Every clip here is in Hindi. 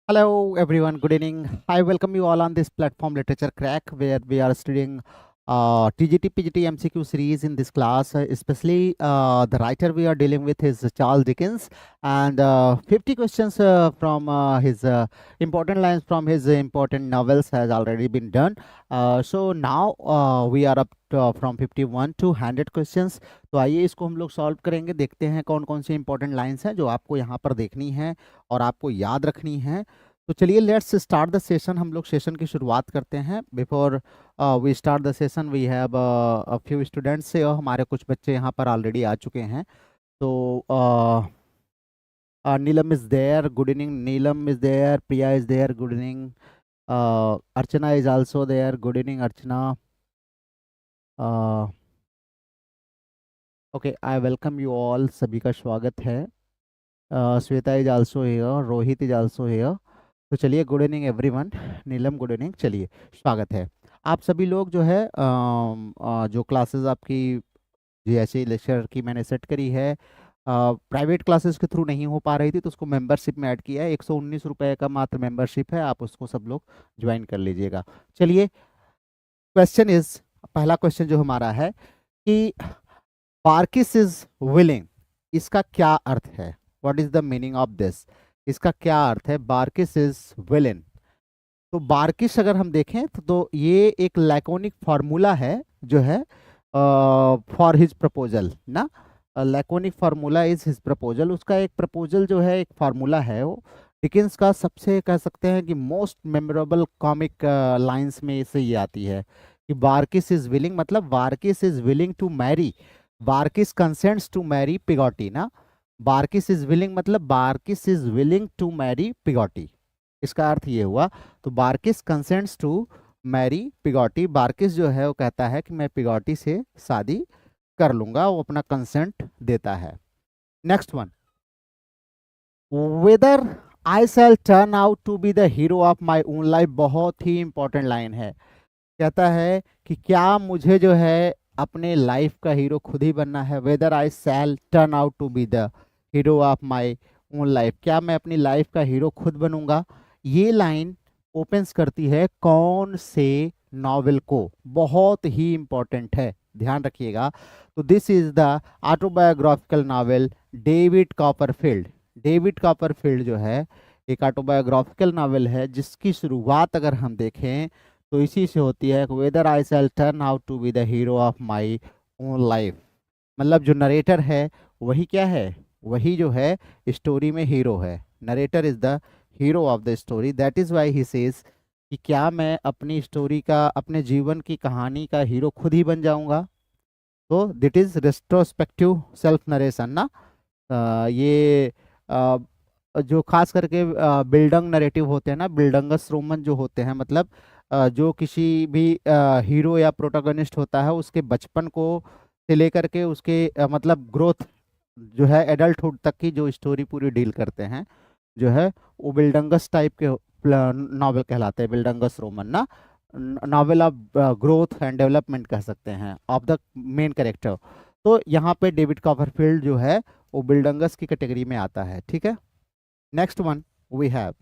Hello everyone, good evening. I welcome you all on this platform Literature Crack where we are studying TGT PGT MCQ series in this class. Especially the writer we are dealing with is Charles Dickens, and 50 questions from his important lines from his important novels has already been done. So now we are up from 51 to 100 questions. तो आइए इसको हम लोग सॉल्व करेंगे, देखते हैं कौन कौन सी इंपॉर्टेंट लाइंस हैं जो आपको यहाँ पर देखनी है और आपको याद रखनी है। तो चलिए लेट्स स्टार्ट द सेशन। हम लोग सेशन की शुरुआत करते हैं। Before we start the session we have a few students से, हमारे कुछ बच्चे यहाँ पर ऑलरेडी आ चुके हैं। तो Neelam is there, good evening. Neelam is there, Priya is there, good evening. Archana is also there, good evening Archana. Okay, I welcome you all, सभी का स्वागत है। Shweta is also here, Rohit is also here. तो चलिए, good evening everyone. Neelam good evening. चलिए, स्वागत है। आप सभी लोग जो है जो क्लासेस आपकी जैसे लेक्चर की मैंने सेट करी है, प्राइवेट क्लासेस के थ्रू नहीं हो पा रही थी तो उसको मेंबरशिप में ऐड किया है। 119 रुपये का मात्र मेंबरशिप है, आप उसको सब लोग ज्वाइन कर लीजिएगा। चलिए, क्वेश्चन इज, पहला क्वेश्चन जो हमारा है कि बार्किस इज विलिंग, इसका क्या अर्थ है? What is the meaning of this? इसका क्या अर्थ है? बार्किस इज विलिंग। तो बार्किस अगर हम देखें तो ये एक लैकोनिक फार्मूला है जो है फॉर हिज प्रपोजल ना। Laconic formula is his proposal. उसका एक प्रपोजल जो है, एक फार्मूला है वो डिकिंस का सबसे कह सकते हैं कि मोस्ट मेमोरेबल कॉमिक लाइंस में से ये आती है कि बार्किस इज विलिंग, मतलब Barkis is willing to marry, Barkis consents to marry Peggotty ना। बार्किस इज विलिंग मतलब Barkis is willing to marry Peggotty, इसका अर्थ ये हुआ। तो Barkis consents to marry Peggotty, Barkis जो है वो कहता है कि मैं पिगॉटी से शादी कर लूंगा, वो अपना कंसेंट देता है। Next one, whether I shall turn out to be the hero of my own life, बहुत ही इंपॉर्टेंट लाइन है। कहता है कि क्या मुझे जो है अपने लाइफ का हीरो खुद ही बनना है। Whether I shall turn out to be the hero of my own life, क्या मैं अपनी लाइफ का हीरो खुद बनूंगा। ये लाइन ओपन्स करती है कौन से नॉवेल को, बहुत ही इंपॉर्टेंट है, ध्यान रखिएगा। तो this is the autobiographical novel David Copperfield. David Copperfield जो है एक ऑटोबायोग्राफिकल नॉवेल है जिसकी शुरुआत अगर हम देखें तो इसी से होती है, whether I shall turn out to be the hero of my own life. मतलब जो नरेटर है वही क्या है, वही जो है स्टोरी में हीरो है। Narrator is the hero of the story, that is why he says कि क्या मैं अपनी स्टोरी का, अपने जीवन की कहानी का हीरो खुद ही बन जाऊंगा। तो that is retrospective self narration ना। ये जो खास करके बिल्डंग नरेटिव होते हैं ना, बिल्डंगस रोमन जो होते हैं, मतलब जो किसी भी हीरो या प्रोटोगनिस्ट होता है उसके बचपन को से लेकर के उसके मतलब ग्रोथ जो है एडल्टहुड तक की जो स्टोरी पूरी डील करते हैं जो है, वो बिल्डंगस टाइप के नॉवल कहलाते हैं, बिल्डंगस रोमन ना। Novel of growth and development कह सकते हैं ऑफ द मेन कैरेक्टर। तो यहाँ पे डेविड कॉपरफील्ड जो है वो बिल्डंगस की कैटेगरी में आता है, ठीक है। Next one we have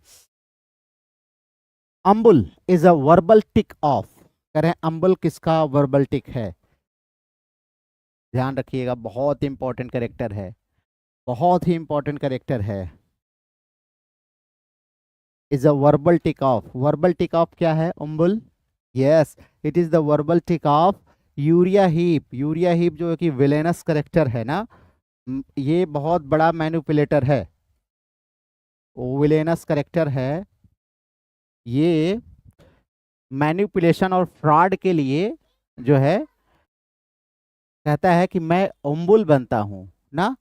umble is a verbal tic of. कह रहे हैं अम्बुल किसका वर्बल टिक है? ध्यान रखिएगा, बहुत इंपॉर्टेंट कैरेक्टर है, बहुत ही इंपॉर्टेंट कैरेक्टर है। Is a verbal tic of. Verbal tic of क्या है? Umble. Yes, it is the verbal tic of Uriah Heep. Uriah Heep जो है कि विलेनस कैरेक्टर है ना, ये बहुत बड़ा मैनिपुलेटर है, विलेनस कैरेक्टर है। ये मैनिपुलेशन और फ्रॉड के लिए जो है कहता है कि मैं ओम्बुल बनता हूँ ना।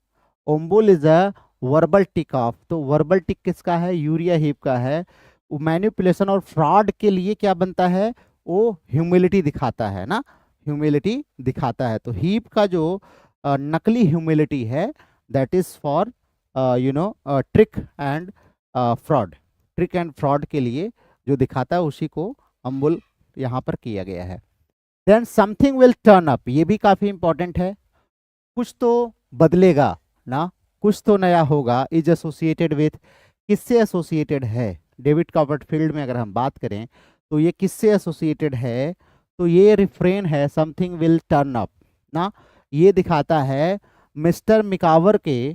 Umble is a verbal tic of. तो वर्बल टिक किसका है? यूरिया हीप का है। वो मैनिपुलेशन और फ्रॉड के लिए क्या बनता है? वो ह्यूमिलिटी दिखाता है ना, ह्यूमिलिटी दिखाता है। तो हीप का जो नकली ह्यूमिलिटी है that is for trick and fraud, trick and fraud के लिए जो दिखाता है उसी को अम्बुल यहाँ पर किया गया है। Then something will turn up, ये भी काफी इंपॉर्टेंट है। कुछ तो बदलेगा ना, कुछ तो नया होगा। इज एसोसिएटेड विथ, किससे एसोसिएटेड है? डेविड कॉपरफील्ड में अगर हम बात करें तो ये किससे एसोसिएटेड है, तो ये रिफ्रेन है समथिंग विल टर्न अप ना, ये दिखाता है मिस्टर मिकावर के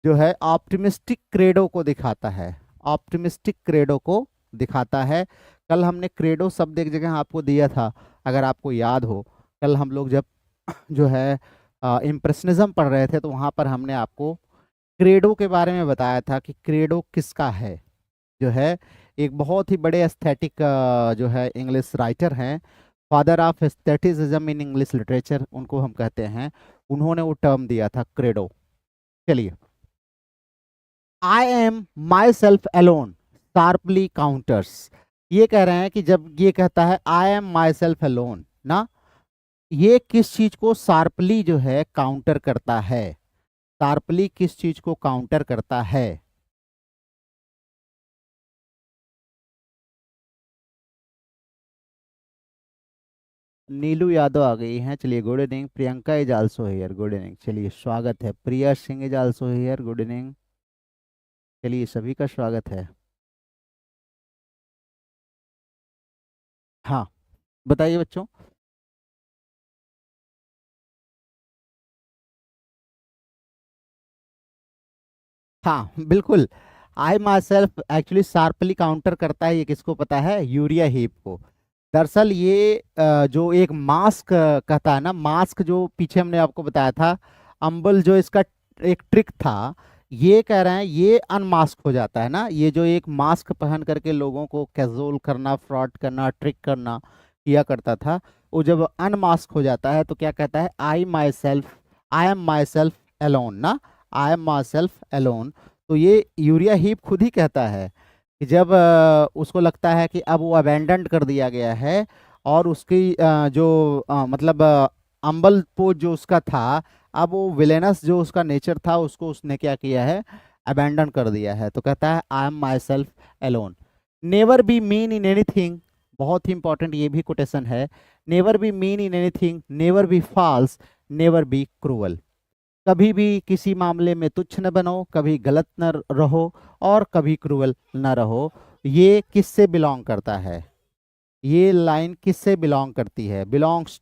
जो है ऑप्टिमिस्टिक क्रेडो को दिखाता है, ऑप्टिमिस्टिक क्रेडो को दिखाता है। कल हमने क्रेडो शब्द एक जगह आपको दिया था, अगर आपको याद हो, कल हम लोग जब जो है इम्प्रेशनिज्म पढ़ रहे थे तो वहाँ पर हमने आपको क्रेडो के बारे में बताया था कि क्रेडो किसका है, जो है एक बहुत ही बड़े एस्थेटिक जो है इंग्लिश राइटर हैं, father of aestheticism in English literature उनको हम कहते हैं, उन्होंने वो टर्म दिया था क्रेडो। चलिए, I am myself alone sharply counters, ये कह रहे हैं कि जब ये कहता है I am myself alone ना, ये किस चीज को शार्पली जो है काउंटर करता है, शार्पली किस चीज को काउंटर करता है। नीलू यादव आ गई हैं, चलिए good evening. Priyanka is also here, good evening, चलिए स्वागत है। Priya Singh is also here, good evening, चलिए सभी का स्वागत है। हाँ बताइए बच्चों। हाँ बिल्कुल, I myself actually sharply counter करता है, ये किसको पता है, यूरिया हीप को। दरअसल ये जो एक मास्क कहता है ना, मास्क जो पीछे हमने आपको बताया था, अम्बल जो इसका एक ट्रिक था, ये कह रहे हैं ये अनमास्क हो जाता है ना, ये जो एक मास्क पहन करके लोगों को कैजोल करना, फ्रॉड करना, ट्रिक करना किया करता था, वो जब अनमास्क हो जाता है तो क्या कहता है, I myself, I am myself alone ना, I am myself alone. तो ये यूरिया हीप खुद ही कहता है कि जब उसको लगता है कि अब वो अबेंडेंड कर दिया गया है और उसकी जो मतलब अम्बल पोज जो उसका था, अब वो विलेनस जो उसका नेचर था उसको उसने क्या किया है, अबेंडन कर दिया है, तो कहता है I am myself alone. Never be mean in anything, बहुत ही इंपॉर्टेंट ये भी कोटेशन है, never be mean in anything, never be false, never be cruel, कभी भी किसी मामले में तुच्छ न बनो, कभी गलत न रहो और कभी क्रूअल न रहो। ये किससे बिलोंग करता है, ये लाइन किससे बिलोंग करती है, belongs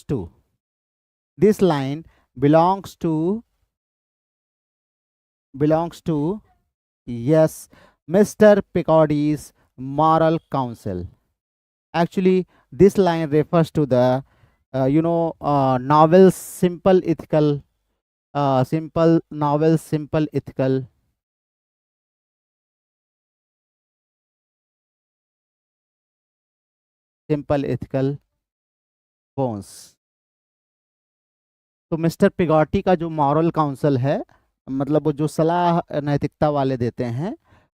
to, this line belongs to, belongs to, yes, Mister Peggotty's moral counsel. Actually, this line refers to the, novel Simple Ethical, Simple Ethical, Simple Ethical Bones। तो मिस्टर पिगॉटी का जो मॉरल काउंसिल है, मतलब वो जो सलाह नैतिकता वाले देते हैं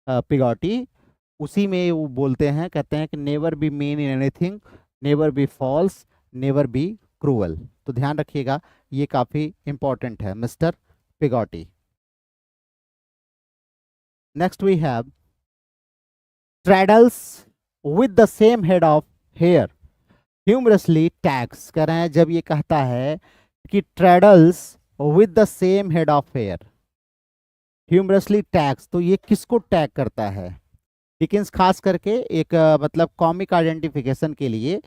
पिगॉटी, उसी में वो बोलते हैं, कहते हैं कि never be mean in anything, never be false, never be cruel. तो ध्यान रखिएगा, ये काफी इंपॉर्टेंट है, Mister Peggotty. Next we have Traddles with the same head of hair humorously tags, कह रहे हैं जब ये कहता है कि Traddles with the same head of hair humorously tags, तो ये किसको टैग करता है। डिकिंस खास करके एक मतलब कॉमिक आइडेंटिफिकेशन के लिए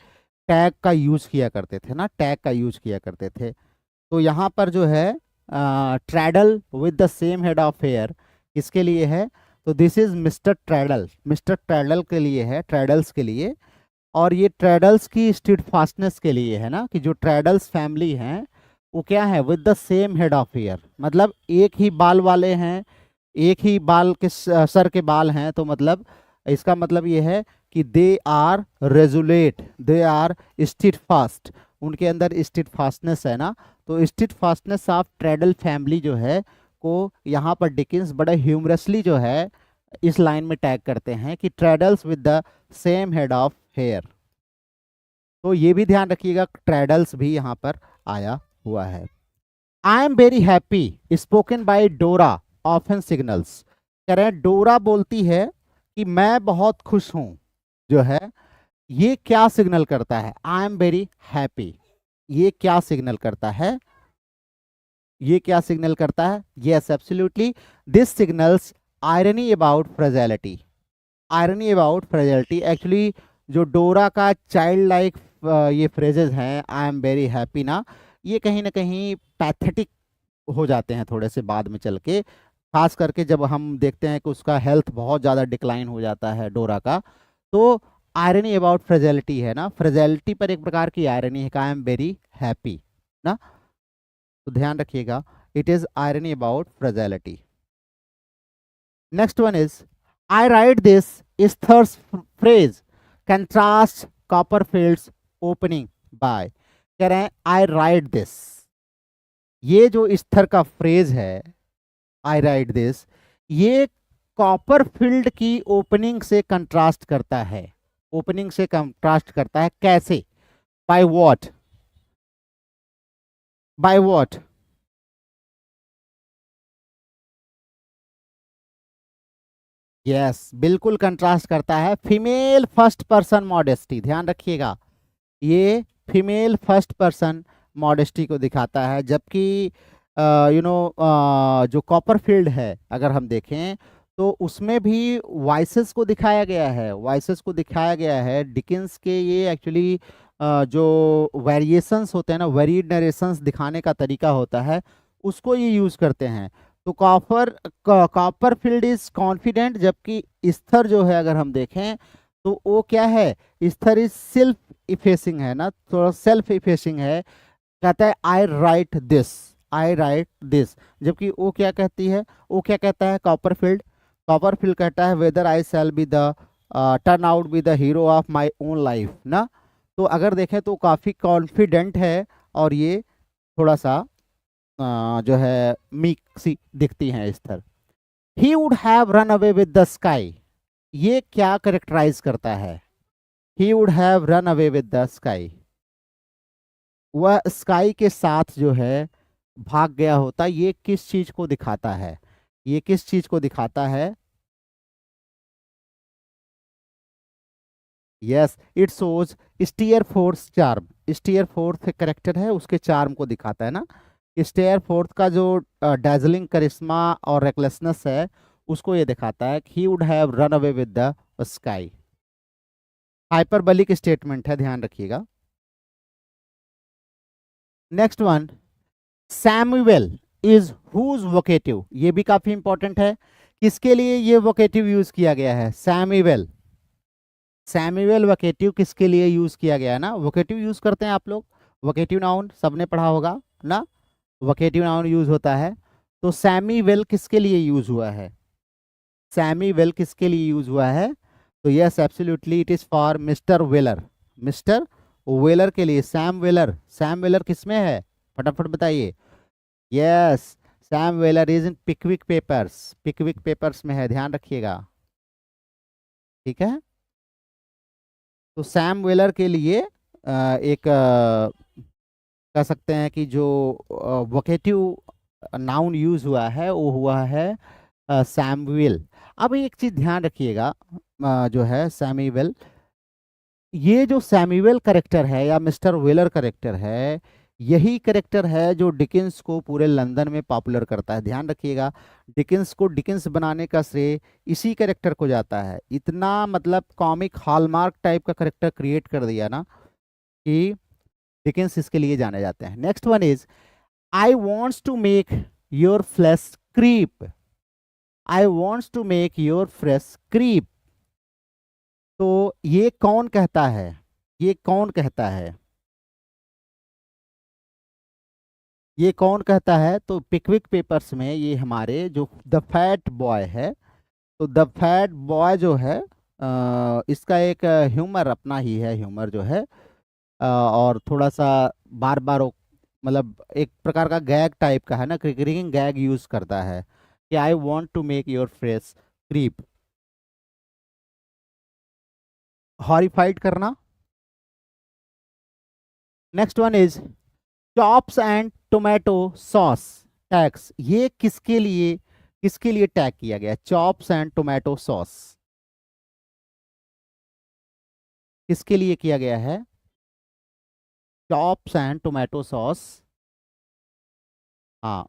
टैग का यूज किया करते थे ना, टैग का यूज किया करते थे। तो यहाँ पर जो है Traddle with the same head of hair किसके लिए है, तो this is Mister Traddle, Mister Traddle के लिए है, ट्रेडल्स के लिए। और ये ट्रेडल्स की स्ट्रीट फास्टनेस के लिए है ना, कि जो ट्रेडल्स फैमिली हैं वो क्या है, with the same head of hair, मतलब एक ही बाल वाले हैं, एक ही बाल के सर के बाल हैं, तो मतलब इसका मतलब ये है कि they are resolute, they are steadfast, उनके अंदर स्ट्रीट फास्टनेस है ना। तो steadfastness of Traddle family जो है को यहाँ पर डिकिंस बड़ा ह्यूमरसली जो है इस लाइन में टैग करते हैं कि Traddles with the same head of hair. तो ये भी ध्यान रखिएगा, ट्रेडल्स भी यहाँ पर आया हुआ है। I am very happy spoken by डोरा ऑफन सिग्नल्स, कह रहे हैं डोरा बोलती है कि मैं बहुत खुश हूं, जो है ये क्या सिग्नल करता है, आई एम वेरी हैप्पी, ये क्या सिग्नल करता है, ये क्या सिग्नल करता है, yes absolutely, this signals irony about fragility, irony about fragility actually जो डोरा का चाइल्ड लाइक ये फ्रेजेस हैं, आई एम वेरी हैप्पी ना, ये कहीं ना कहीं पैथेटिक हो जाते हैं थोड़े से बाद में चल के, खास करके जब हम देखते हैं कि उसका हेल्थ बहुत ज़्यादा डिक्लाइन हो जाता है डोरा का। तो आयरनी अबाउट फ्रेजिलिटी है ना, फ्रेजिलिटी पर एक प्रकार की आयरनी है, आई एम वेरी हैप्पी ना, तो ध्यान रखिएगा, it is irony about fragility. Next one is I write this is third phrase contrast Copperfield's opening by, कह रहे हैं आई राइट दिस, ये जो स्तर का फ्रेज है आई राइट दिस, ये कॉपरफील्ड की ओपनिंग से कंट्रास्ट करता है, ओपनिंग से कंट्रास्ट करता है, कैसे? By what, by what? Yes, बिल्कुल कंट्रास्ट करता है, फीमेल फर्स्ट पर्सन मॉडेस्टी, ध्यान रखिएगा, ये फीमेल फर्स्ट पर्सन मॉडेस्टी को दिखाता है, जबकि जो कॉपरफील्ड है अगर हम देखें तो उसमें भी वॉइसेस को दिखाया गया है, वॉइसेस को दिखाया गया है, डिकिंस के ये एक्चुअली जो वेरिएशंस होते हैं ना, वेरिएड नरेशंस दिखाने का तरीका होता है, उसको ये यूज़ करते हैं। तो कॉपरफील्ड इज कॉन्फिडेंट, जबकि ईस्थर जो है अगर हम देखें तो वो क्या है, ईस्थर इज सेल्फ इफेसिंग है ना, थोड़ा सेल्फ इफेसिंग है, कहता है I write this, I write this, जबकि वो क्या कहती है, वो क्या कहता है कॉपरफील्ड, कॉपरफील्ड कहता है whether I shall be the turn out B the hero of my own life ना। तो अगर देखें तो काफ़ी कॉन्फिडेंट है, और ये थोड़ा सा जो है मीक सी दिखती हैं इस तरह। ही would have run away with the sky, ये क्या करेक्टराइज करता है, he would have run away with the sky, वह स्काई के साथ जो है भाग गया होता, ये किस चीज को दिखाता है, ये किस चीज को दिखाता है? Yes, it shows Steerforth's charm, Steerforth character है, उसके चार्म को दिखाता है ना, स्टीयर फोर्थ का जो डैजलिंग करिश्मा और रेकलेसनेस है उसको ये दिखाता है, he would have run away with the sky, hyperbolic statement है, ध्यान रखिएगा। Next one, Samuel is whose vocative, ये भी काफी इंपॉर्टेंट है, किसके लिए ये वोकेटिव यूज किया गया है? सैमुअल, सैमुअल वोकेटिव किसके लिए यूज किया गया है ना, वोकेटिव यूज करते हैं आप लोग, वोकेटिव नाउन सबने पढ़ा होगा ना, वोकेटिव नाउन यूज होता है, तो सैमुअल किसके लिए यूज हुआ है, सैमुअल किसके लिए यूज हुआ है? तो yes absolutely it is for Mister Weller, Mister Weller के लिए, सैम वेलर, सैम वेलर किसमें है फटाफट बताइए? Yes, Sam Weller is in Pickwick Papers, Pickwick Papers में है, ध्यान रखिएगा, ठीक है। तो सैम वेलर के लिए एक कह सकते हैं कि जो वोकेटिव नाउन यूज हुआ है वो हुआ है सैमुअल। अब एक चीज ध्यान रखिएगा, जो है सैमुअल, ये जो सैमुअल करेक्टर है या मिस्टर वेलर करेक्टर है, यही करेक्टर है जो डिकिंस को पूरे लंदन में पॉपुलर करता है, ध्यान रखिएगा, डिकिंस को डिकिंस बनाने का श्रेय इसी करेक्टर को जाता है, इतना मतलब कॉमिक हॉलमार्क टाइप का करेक्टर क्रिएट कर दिया ना कि डिकिंस इसके लिए जाने जाते हैं। Next one is I wants to make your flesh creep, I wants to make your fresh creep, तो ये कौन कहता है, ये कौन कहता है, ये कौन कहता है? तो पिकविक पेपर्स में ये हमारे जो द फैट बॉय है, तो द फैट बॉय जो है इसका एक ह्यूमर अपना ही है, ह्यूमर जो है और थोड़ा सा बार बार मतलब एक प्रकार का गैग टाइप का है ना, क्रिकिंग गैग यूज करता है कि I want to make your face creep, horrified करना। Next one is chops and tomato sauce tags, ये किसके लिए टैग किया गया? चॉप्स एंड टोमेटो सॉस किसके लिए किया गया है? चॉप्स एंड टोमेटो सॉस, हाँ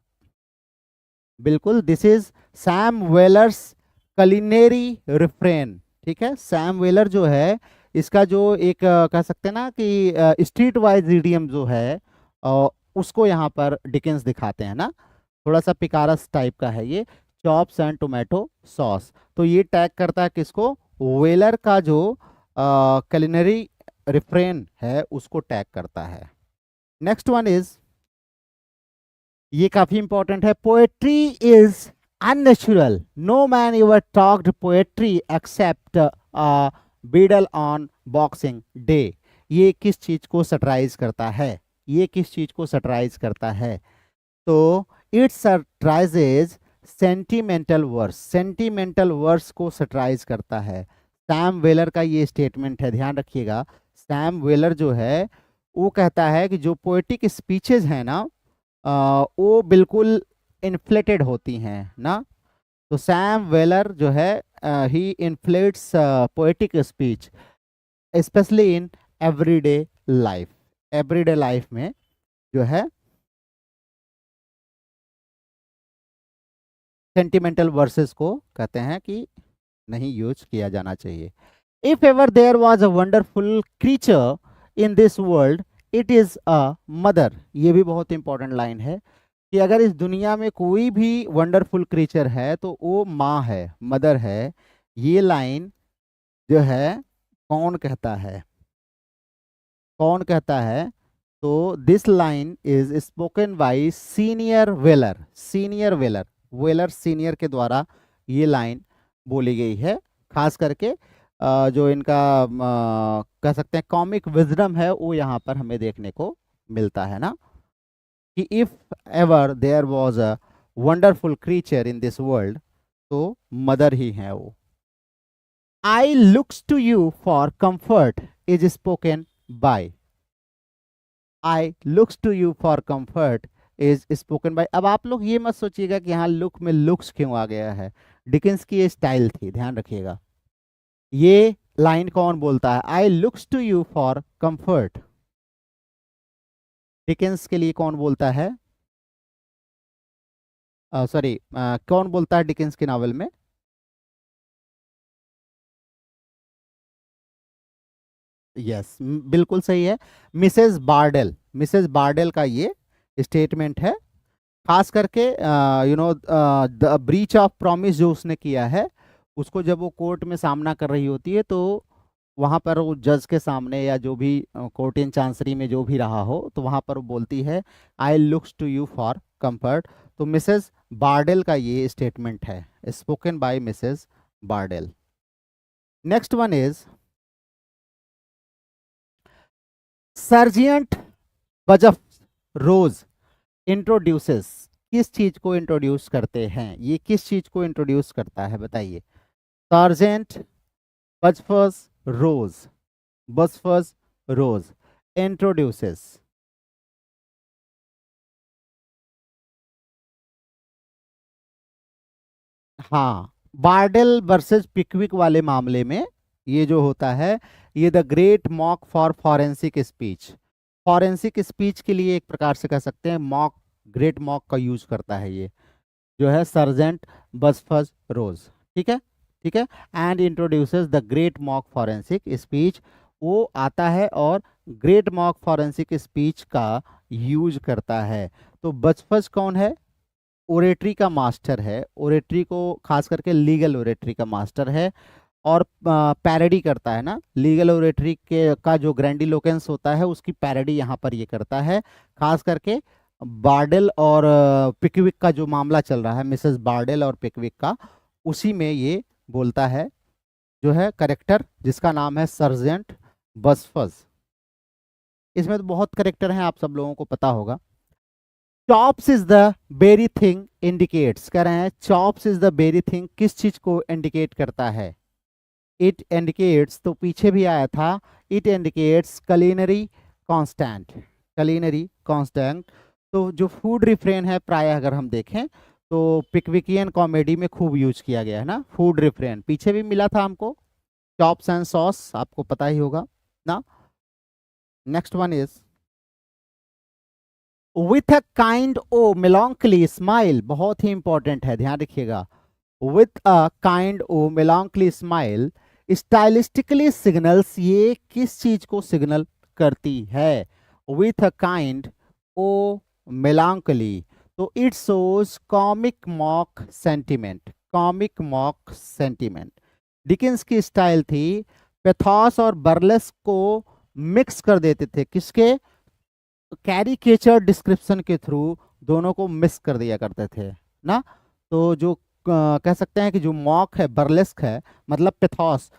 बिल्कुल, दिस इज सैम वेलर्स कलिनेरी रिफ्रेन, ठीक है। सैम वेलर जो है इसका जो एक कह सकते हैं ना कि स्ट्रीट वाइज इडियम जो है उसको यहाँ पर डिकेंस दिखाते हैं ना, थोड़ा सा पिकारस टाइप का है ये। चॉप्स एंड टोमेटो सॉस, तो ये टैग करता है किसको, वेलर का जो कलिनरी रिफ्रेन है उसको टैग करता है। नेक्स्ट वन इज, ये काफी इंपॉर्टेंट है, poetry is unnatural, no man ever talked poetry except beadle on Boxing Day. ये किस चीज को सटराइज करता है, ये किस चीज को सटराइज करता है, तो it satirizes sentimental verse, sentimental verse को सटराइज करता है। सैम वेलर का ये स्टेटमेंट है, ध्यान रखिएगा। सैम वेलर जो है वो कहता है कि जो पोएटिक स्पीचेज हैं ना वो बिल्कुल इन्फ्लेटेड होती हैं ना। तो सैम वेलर जो है he inflates poetic speech especially in everyday life, everyday life में जो है सेंटिमेंटल वर्सेस को कहते हैं कि नहीं यूज किया जाना चाहिए। If ever there was a wonderful creature in this world it is a mother, ये भी बहुत इंपॉर्टेंट लाइन है कि अगर इस दुनिया में कोई भी वंडरफुल क्रीचर है तो वो माँ है, मदर है। ये लाइन जो है कौन कहता है, कौन कहता है, तो this line is spoken by senior Weller, senior Weller, Weller senior के द्वारा ये लाइन बोली गई है। खास करके जो इनका कह सकते हैं कॉमिक विजडम है वो यहाँ पर हमें देखने को मिलता है ना, कि if ever there was a wonderful creature in this world तो मदर ही है वो। I looks to you for comfort is spoken by, I looks to you for comfort is spoken by. अब आप लोग ये मत सोचिएगा कि यहाँ लुक में लुक्स क्यों आ गया है, डिकेंस की ये स्टाइल थी, ध्यान रखिएगा। ये लाइन कौन बोलता है, I looks to you for comfort, Dickens के लिए कौन बोलता है, सॉरी कौन बोलता है डिकेंस के नावल में, यस बिल्कुल सही है, मिसेस बार्डेल, मिसेस बार्डेल का ये स्टेटमेंट है। खास करके द ब्रीच ऑफ प्रॉमिस जो उसने किया है उसको जब वो कोर्ट में सामना कर रही होती है तो वहाँ पर वो जज के सामने या जो भी कोर्ट इन चांसरी में जो भी रहा हो तो वहाँ पर वो बोलती है I looks to you for comfort. तो मिसेस बार्डेल का ये स्टेटमेंट है, spoken by Missus Bardell. Next one is, sergeant Buzfuz rose introduces, किस चीज को इंट्रोड्यूस करते हैं, ये किस चीज को इंट्रोड्यूस करता है बताइए। सार्जेंट बजफर्स रोज, बजफर्स रोज इंट्रोड्यूसेस, हाँ बार्डेल वर्सेस पिकविक वाले मामले में ये जो होता है ये the great mock for forensic speech, forensic speech के लिए एक प्रकार से कह सकते हैं मॉक, ग्रेट मॉक का यूज करता है ये जो है सर्जेंट बसफस रोज, ठीक है, ठीक है। And introduces the great mock forensic speech, वो आता है और ग्रेट मॉक फॉरेंसिक स्पीच का यूज करता है। तो बसफस कौन है, ओरेटरी का मास्टर है, ओरेटरी को खास करके लीगल ओरेटरी का मास्टर है और पैरोडी करता है ना, लीगल ओरेटरी के का जो ग्रैंडिलोकेंस होता है उसकी पैरोडी यहाँ पर ये करता है। खास करके बार्डेल और पिकविक का जो मामला चल रहा है, मिसेस बार्डेल और पिकविक का, उसी में ये बोलता है जो है करेक्टर जिसका नाम है सर्जेंट बसफस। इसमें तो बहुत करेक्टर हैं, आप सब लोगों को पता होगा। Chops is the very thing indicates, कह रहे हैं chops is the very thing किस चीज को इंडिकेट करता है, इट इंडिकेट्स, तो पीछे भी आया था, it indicates culinary constant, culinary constant. तो जो फूड रिफ्रेन है प्राय अगर हम देखें तो पिकविकियन कॉमेडी में खूब यूज किया गया है ना, फूड रिफ्रेन पीछे भी मिला था हमको, चॉप्स एंड सॉस आपको पता ही होगा ना। Next one is, with a kind o melancholy smile, बहुत ही इंपॉर्टेंट है, ध्यान रखिएगा। With a kind o melancholy smile stylistically signals, ये किस चीज को सिग्नल करती है? विथ अ काइंड ओ मेलांकली, तो it shows comic mock sentiment, comic mock sentiment. Dickens की स्टाइल थी पेथोस और बर्लेस्क को मिक्स कर देते थे, किसके? कैरिकेचर डिस्क्रिप्शन के थ्रू दोनों को मिक्स कर दिया करते थे ना। तो जो कह सकते हैं कि जो मॉक है, बर्लेस्क है, मतलब पेथोस,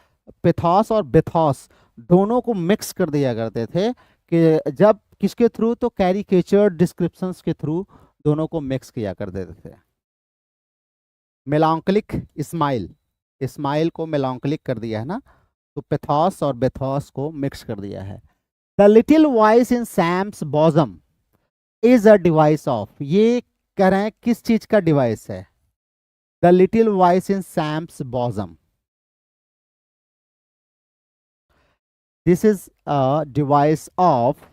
पेथोस और बेथोस दोनों को मिक्स कर दिया करते थे कि जब किसके थ्रू? तो कैरिकेचर डिस्क्रिप्शंस के थ्रू दोनों को मिक्स किया कर देते थे। मेलांकलिक स्माइल, स्माइल को मेलांकलिक कर दिया है ना, तो पेथोस और बेथोस को मिक्स कर दिया है। The little voice in Sam's bosom is a device of, ये कह रहे हैं किस चीज का डिवाइस है? The little voice in Sam's bosom, this is a device of,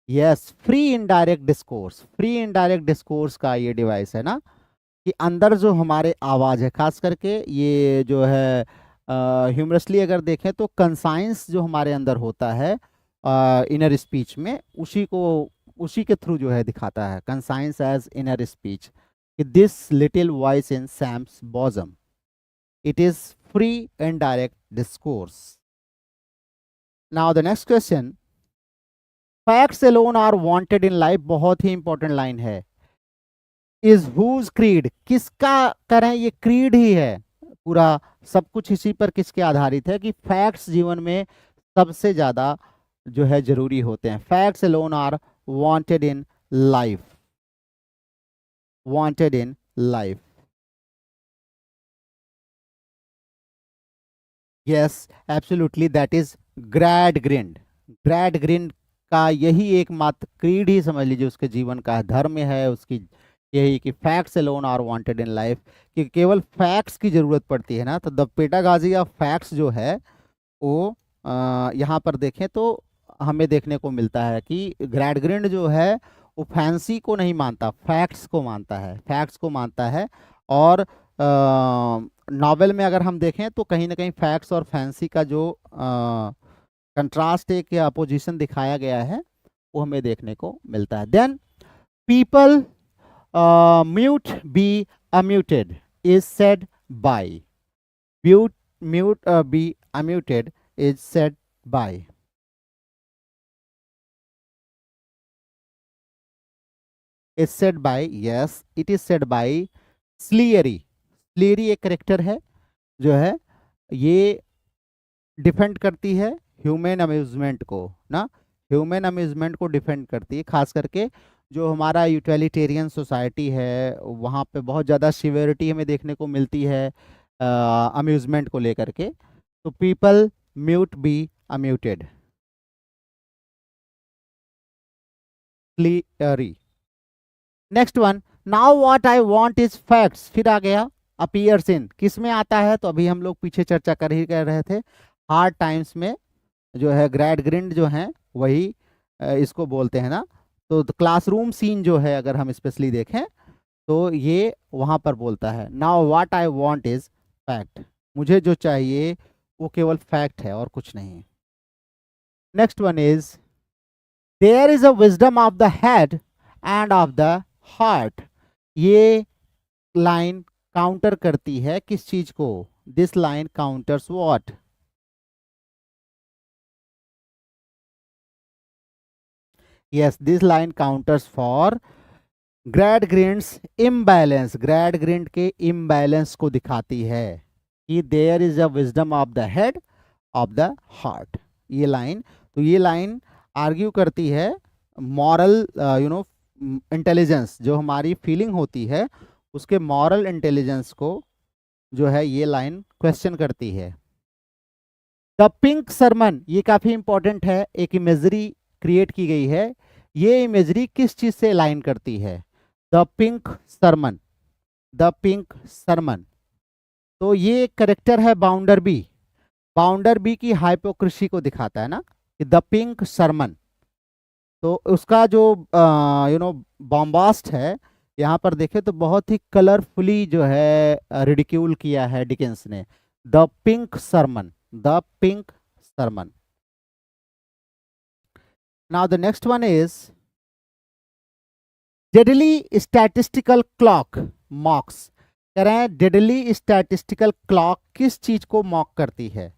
yes, free indirect discourse, free indirect discourse का ये डिवाइस है ना, कि अंदर जो हमारे आवाज है, खास करके ये जो है ह्यूमरसली अगर देखें तो कंसाइंस जो हमारे अंदर होता है इनर स्पीच में, उसी को, उसी के थ्रू जो है दिखाता है, conscience as inner speech. This little voice in Sam's bosom, it is free and direct discourse. Now the next question, facts alone are wanted in life, बहुत ही इंपॉर्टेंट लाइन है। इज हुज क्रीड, किसका करें? ये क्रीड ही है पूरा, सब कुछ इसी पर किसके आधारित है कि फैक्ट्स जीवन में सबसे ज्यादा जो है जरूरी होते हैं। Facts alone are wanted in life, wanted in life. Yes absolutely, that is Gradgrind. Gradgrind का यही एकमात्र क्रीड ही समझ लीजिए उसके जीवन का धर्म है उसकी, यही कि facts alone are wanted in life, कि केवल फैक्ट्स की जरूरत पड़ती है ना। तो द पेडागाजी ऑफ फैक्ट्स जो है वो यहाँ पर देखें तो हमें देखने को मिलता है कि ग्रैड ग्रिंड जो है वो फैंसी को नहीं मानता, फैक्ट्स को मानता है, फैक्ट्स को मानता है। और नॉवेल में अगर हम देखें तो कहीं ना कहीं फैक्ट्स और फैंसी का जो कंट्रास्ट एक या अपोजिशन दिखाया गया है वो हमें देखने को मिलता है। Then people mute be amuted is said by, mute mute be amuted is said by, is said by, yes it is said by Sleary. Sleary एक करेक्टर है जो है ये डिफेंड करती है ह्यूमन अम्यूजमेंट को ना, ह्यूमन अम्यूजमेंट को डिफेंड करती है। खास करके जो हमारा यूटिलिटेरियन सोसाइटी है वहाँ पे बहुत ज़्यादा सिवियरिटी हमें देखने को मिलती है अम्यूजमेंट को लेकर के। तो people mute be amuted, Sleary. Next one, now what I want is facts, फिर आ गया अपीयर्स इन, किस में आता है? तो अभी हम लोग पीछे चर्चा कर ही कर रहे थे, हार्ड टाइम्स में जो है ग्रैड ग्रिंड जो है वही इसको बोलते हैं ना। तो क्लासरूम सीन जो है अगर हम स्पेशली देखें तो ये वहां पर बोलता है, now what I want is fact, मुझे जो चाहिए वो केवल फैक्ट है और कुछ नहीं। Next one is there is a wisdom of the head and of the heart, ये लाइन काउंटर करती है किस चीज को? This line counters what? Yes, this line counters for Gradgrind's imbalance, Gradgrind के इम्बैलेंस को दिखाती है कि there is a wisdom of the head of the heart, ये लाइन। तो ये लाइन आर्ग्यू करती है मॉरल इंटेलिजेंस, जो हमारी फीलिंग होती है उसके मॉरल इंटेलिजेंस को जो है ये लाइन क्वेश्चन करती है। द पिंक सरमन, ये काफी इंपॉर्टेंट है, एक इमेजरी क्रिएट की गई है, ये इमेजरी किस चीज से लाइन करती है? The pink sermon, the pink sermon. तो ये करेक्टर है बाउंडर बी, बाउंडर बी की हाइपोक्रेसी को दिखाता है ना कि द पिंक सरमन। तो उसका जो बॉम्बास्ट है यहाँ पर देखें तो बहुत ही कलरफुली जो है रिडिक्यूल किया है डिकेंस ने। The pink sermon, the pink sermon. Now the next one is deadly statistical clock mocks. कह रहे हैं डेडली स्टैटिस्टिकल क्लॉक किस चीज को मॉक करती है।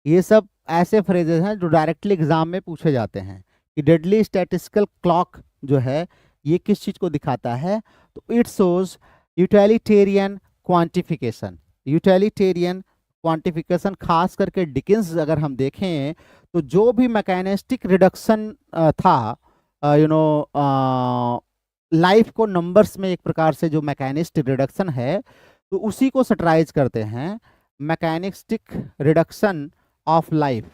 ये सब ऐसे फ्रेजेस हैं जो डायरेक्टली एग्जाम में पूछे जाते हैं कि डेडली स्टैटिस्टिकल क्लॉक जो है ये किस चीज को दिखाता है। तो it shows utilitarian quantification. Utilitarian quantification खास करके डिकेंस अगर हम देखें तो जो भी मैकेनिस्टिक रिडक्शन था, लाइफ को नंबर्स में एक प्रकार से जो मैकेनिस्टिक रिडक्शन है तो उसी को सटराइज करते हैं mechanistic reduction of life,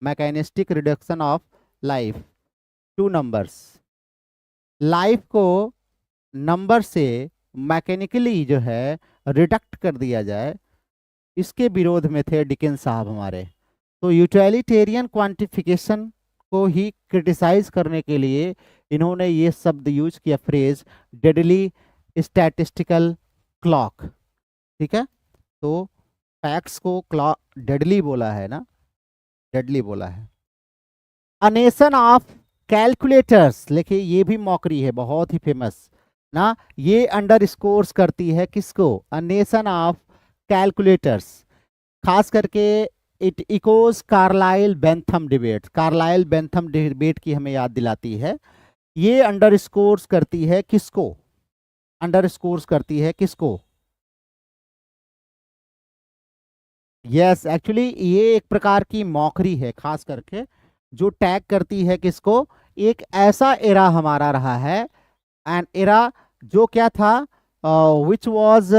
mechanistic reduction of life two numbers. Life को नंबर से मैकेनिकली जो है रिडक्ट कर दिया जाए, इसके विरोध में थे डिकेंस साहब हमारे। तो यूटिलिटेरियन क्वांटिफिकेशन को ही क्रिटिसाइज करने के लिए इन्होंने ये शब्द यूज किया, फ्रेज डेडली स्टैटिस्टिकल क्लॉक। ठीक है, तो फैक्ट्स को क्लॉक डेडली बोला है ना, डेडली बोला है। अ नेशन ऑफ कैलकुलेटर्स, देखिए ये भी मॉकरी है, बहुत ही फेमस ना। ये अंडर स्कोर्स करती है किसको, अ नेशन ऑफ कैलकुलेटर्स। खास करके it echoes Carlyle Bentham debate, Carlyle Bentham debate की हमें याद दिलाती है। ये अंडर स्कोर्स करती है किसको, अंडर स्कोर्स करती है किसको। यस, एक्चुअली ये एक प्रकार की मॉकरी है, खास करके जो टैग करती है किसको, एक ऐसा एरा हमारा रहा है, एन एरा जो क्या था, which was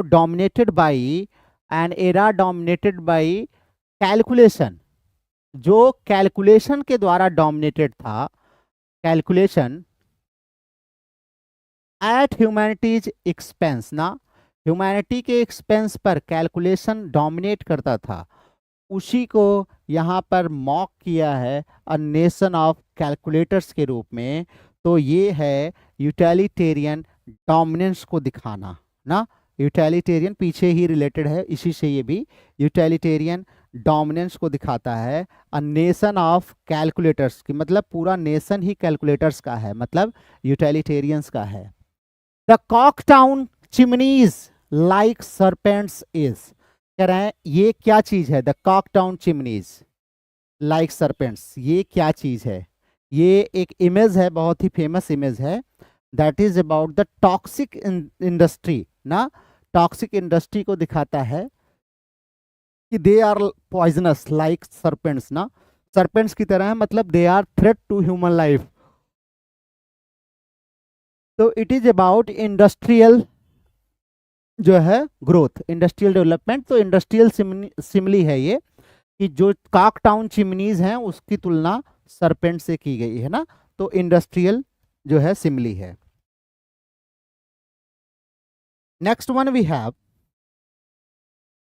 dominated by, an era dominated by calculation, जो कैलकुलेशन के द्वारा डोमिनेटेड था, कैलकुलेशन एट ह्यूमैनिटीज एक्सपेंस ना, ह्यूमैनिटी के एक्सपेंस पर कैलकुलेशन डोमिनेट करता था, उसी को यहाँ पर मॉक किया है अ नेशन ऑफ कैलकुलेटर्स के रूप में। तो ये है यूटिलिटेरियन डोमिनेंस को दिखाना ना, यूटिलिटेरियन पीछे ही रिलेटेड है, इसी से ये भी यूटिलिटेरियन डोमिनेंस को दिखाता है। अ नेशन ऑफ कैलकुलेटर्स की मतलब पूरा नेशन ही कैलकुलेटर्स का है, मतलब यूटिलिटेरियंस का है। The Coketown chimneys like serpents is, कह रहे हैं ये क्या चीज है, the Coketown chimneys like serpents, ये क्या चीज है। ये एक इमेज है, बहुत ही फेमस इमेज है, that is about the toxic industry ना, टॉक्सिक इंडस्ट्री को दिखाता है कि they are poisonous like serpents ना, सरपेंट्स की तरह है, मतलब they are threat to human life. तो इट इज अबाउट इंडस्ट्रियल जो है ग्रोथ, इंडस्ट्रियल डेवलपमेंट। तो इंडस्ट्रियल सिमली है ये कि जो कॉकटाउन चिमनीज हैं उसकी तुलना सरपेंट से की गई है ना, तो इंडस्ट्रियल जो है सिमली है। Next one we have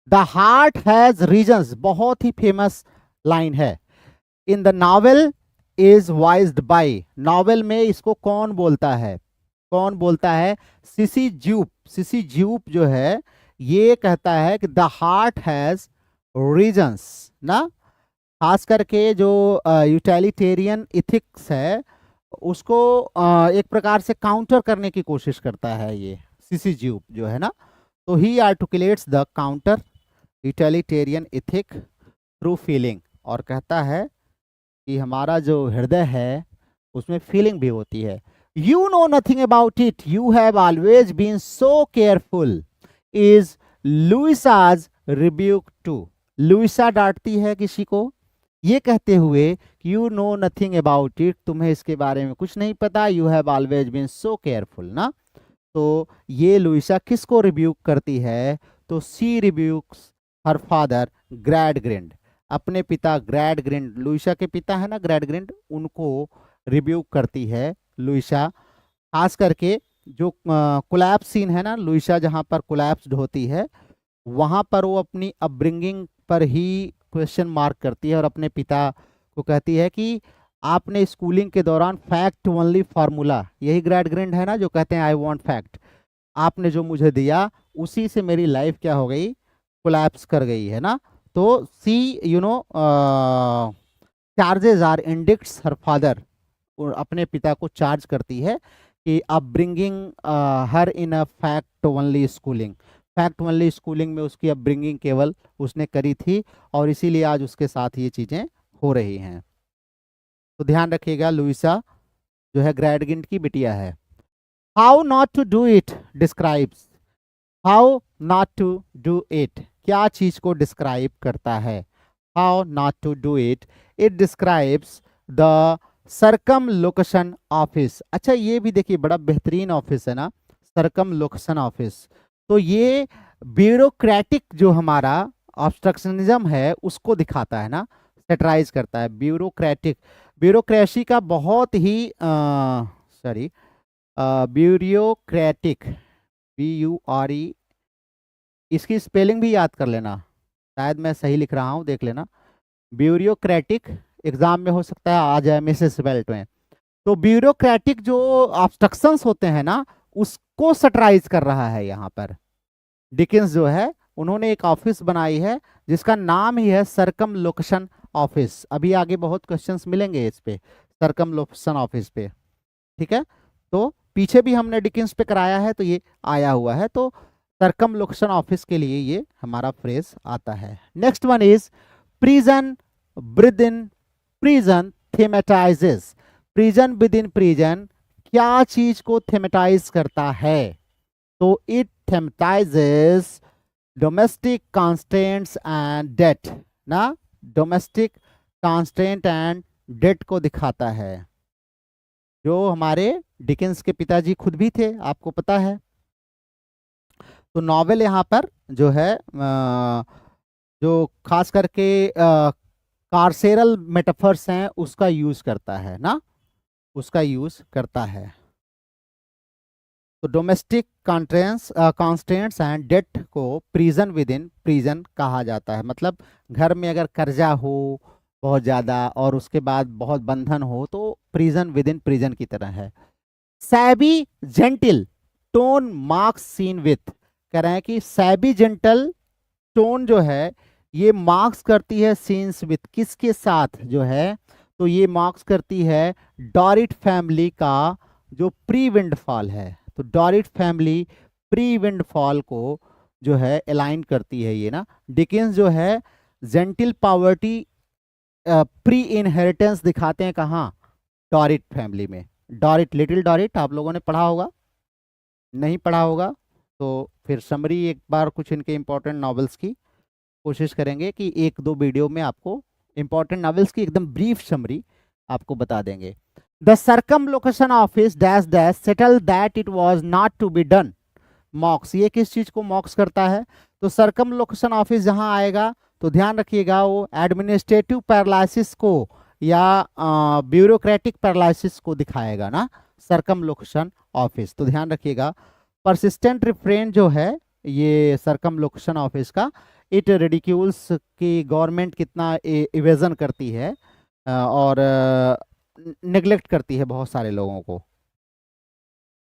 the heart has reasons, बहुत ही फेमस लाइन है। In the novel is voiced by, novel में इसको कौन बोलता है, कौन बोलता है, सीसी ज्यूप। सीसी ज्यूप जो है ये कहता है कि द हार्ट हैज रीजन्स ना, खास करके जो यूटिलिटेरियन इथिक्स है उसको एक प्रकार से काउंटर करने की कोशिश करता है ये सीसी ज्यूप जो है ना। तो he articulates the counter utilitarian ethic through feeling, और कहता है कि हमारा जो हृदय है उसमें फीलिंग भी होती है। You know nothing about it. You have always been so careful. Is Louisa's rebuke too. Louisa डांटती है किसी को ये कहते हुए कि you know nothing about it, तुम्हें इसके बारे में कुछ नहीं पता, you have always been so careful ना। तो ये लुइसा किसको रिब्यूक करती है, तो सी रिब्यूक्स हर फादर ग्रैडग्रिंड, अपने पिता ग्रैडग्रिंड, लुइसा के पिता है ना ग्रैडग्रिंड, उनको रिब्यूक करती है लुइसा। खास करके जो कोलैप्स सीन है ना, लुइसा जहाँ पर कोलैप्स्ड होती है वहाँ पर वो अपनी अपब्रिंगिंग पर ही क्वेश्चन मार्क करती है और अपने पिता को कहती है कि आपने स्कूलिंग के दौरान फैक्ट ओनली फार्मूला, यही ग्रेड ग्रिंड है ना जो कहते हैं आई वांट फैक्ट, आपने जो मुझे दिया उसी से मेरी लाइफ क्या हो गई, कोलैप्स कर गई है ना। तो she you know charges or indicts her father, अपने पिता को चार्ज करती है कि upbringing her in a fact only schooling, fact only schooling में उसकी अपब्रिंगिंग केवल उसने करी थी और इसीलिए आज उसके साथ ये चीज़ें हो रही हैं। तो ध्यान रखिएगा, लुइसा जो है ग्रैडगिंट की बिटिया है। How not to do it describes, how not to do it क्या चीज को डिस्क्राइब करता है, how not to do it, it describes the Circumlocution Office. अच्छा ये भी देखिए बड़ा बेहतरीन ऑफिस है ना, सरकम लोकेशन ऑफिस। तो ये ब्यूरोक्रेटिक जो हमारा ऑब्स्ट्रक्शनिज्म है उसको दिखाता है ना, सेटराइज करता है। ब्यूरोक्रेटिक, ब्यूरोक्रेसी का बहुत ही सॉरी ब्यूरोक्रेटिक, BURE, इसकी स्पेलिंग भी याद कर लेना, शायद मैं सही लिख रहा हूँ, देख लेना। ब्यूरोक्रेटिक एग्जाम में हो सकता है आ जाए मिसेस बेल्ट में। तो ब्यूरोक्रेटिक जो ऑब्स्ट्रक्शंस होते हैं ना उसको सटराइज कर रहा है यहाँ पर। डिकिंस जो है उन्होंने एक ऑफिस बनाई है जिसका नाम ही है सरकम लोकेशन ऑफिस। अभी आगे बहुत क्वेश्चंस मिलेंगे इस पे, सरकम लोकेशन ऑफिस पे, ठीक है। तो पीछे भी हमने डिकिंस पे कराया है तो ये आया हुआ है, तो सरकम लोकेशन ऑफिस के लिए ये हमारा फ्रेज आता है। Next one is prison within prison thematizes, prison within prison क्या चीज को थेमेटाइज करता है, तो it thematizes domestic constraints and debt ना, डोमेस्टिक कॉन्स्टेंट एंड डेट को दिखाता है, जो हमारे डिकेंस के पिताजी खुद भी थे, आपको पता है। तो नॉवेल यहाँ पर जो है जो खास करके कार्सेरल मेटाफर्स हैं उसका यूज करता है ना, उसका यूज करता है। तो डोमेस्टिक कॉन्स्टेंट्स एंड डेट को प्रिजन विद इन प्रिजन कहा जाता है, मतलब घर में अगर कर्जा हो बहुत ज़्यादा और उसके बाद बहुत बंधन हो तो प्रिजन विद इन प्रिजन की तरह है। सैबी gentle tone marks scene with, कह रहे हैं कि सैबी जेंटल टोन जो है ये मार्क्स करती है सीन्स विथ, किसके साथ जो है, तो ये मार्क्स करती है डॉरिट फैमिली का जो प्री विंडफॉल है। तो डॉरिट फैमिली प्री विंडफॉल को जो है अलाइन करती है ये ना। डिकेंस जो है जेंटिल पॉवर्टी प्री इनहेरिटेंस दिखाते हैं कहाँ, डॉरिट फैमिली में। डॉरिट, लिटिल डॉरिट आप लोगों ने पढ़ा होगा, नहीं पढ़ा होगा तो फिर समरी एक बार कुछ इनके इंपॉर्टेंट नॉवेल्स की कोशिश करेंगे कि एक दो वीडियो में आपको इंपॉर्टेंट नॉवेल्स की एकदम ब्रीफ समरी आपको बता देंगे। The Circumlocution Office dash dash settle that it was not to be done mocks, ये किस चीज को मॉक्स करता है, तो सरकम लोकेशन ऑफिस जहां आएगा तो ध्यान रखिएगा वो एडमिनिस्ट्रेटिव पैरालिसिस को या ब्यूरोक्रेटिक पैरालिसिस को दिखाएगा ना, सरकम लोकेशन ऑफिस। तो ध्यान रखिएगा परसिस्टेंट रिफ्रेन जो है ये सरकम लोकेशन ऑफिस का, इट रिडिक्यूल्स की गवर्नमेंट कितना इवेजन करती है और नेग्लेक्ट करती है बहुत सारे लोगों को।